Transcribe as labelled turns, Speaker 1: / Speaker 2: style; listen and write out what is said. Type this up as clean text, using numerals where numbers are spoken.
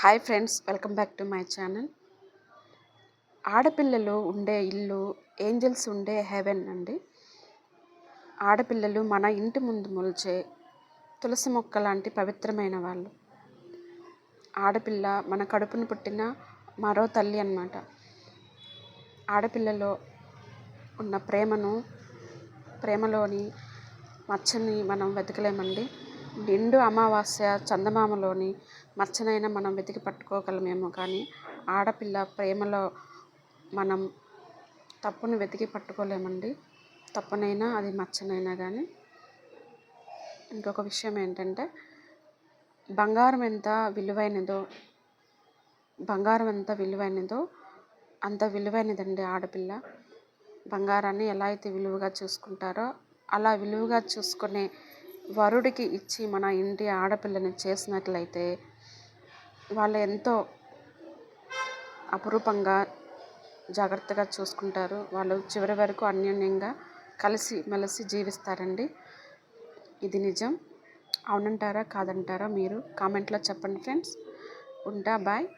Speaker 1: Hi friends, welcome back to my channel. ఆడపిల్లలు ఉండే ఇల్లు ఏంజల్స్ ఉండే హెవెన్ అండి. ఆడపిల్లలు మన ఇంటి ముందు మొలిచే తులసి మొక్క లాంటి పవిత్రమైన వాళ్ళు. ఆడపిల్ల మన కడుపును పుట్టిన మరో తల్లి అన్నమాట. ఆడపిల్లలో ఉన్న ప్రేమలోని మచ్చని మనం వెతకలేమండి. నిండు అమావాస్య చందమామలోని మచ్చనైనా మనం వెతికి పట్టుకోగలమేమో, కానీ ఆడపిల్ల ప్రేమలో మనం తప్పును వెతికి పట్టుకోలేమండి. తప్పునైనా అది మచ్చనైనా కానీ. ఇంకొక విషయం ఏంటంటే, బంగారం ఎంత విలువైనదో అంత విలువైనదండి ఆడపిల్ల. బంగారాన్ని ఎలా అయితే విలువగా చూసుకుంటారో అలా విలువగా చూసుకునే వరుడికి ఇచ్చి మన ఇంటి ఆడపిల్లని చేసినట్లయితే వాళ్ళు ఎంతో అపురూపంగా జాగ్రత్తగా చూసుకుంటారు. వాళ్ళు చివరి వరకు అన్యోన్యంగా కలిసి మెలిసి జీవిస్తారండి. ఇది నిజం. అవునంటారా కాదంటారా మీరు కామెంట్లో చెప్పండి ఫ్రెండ్స్. ఉంటా, బాయ్.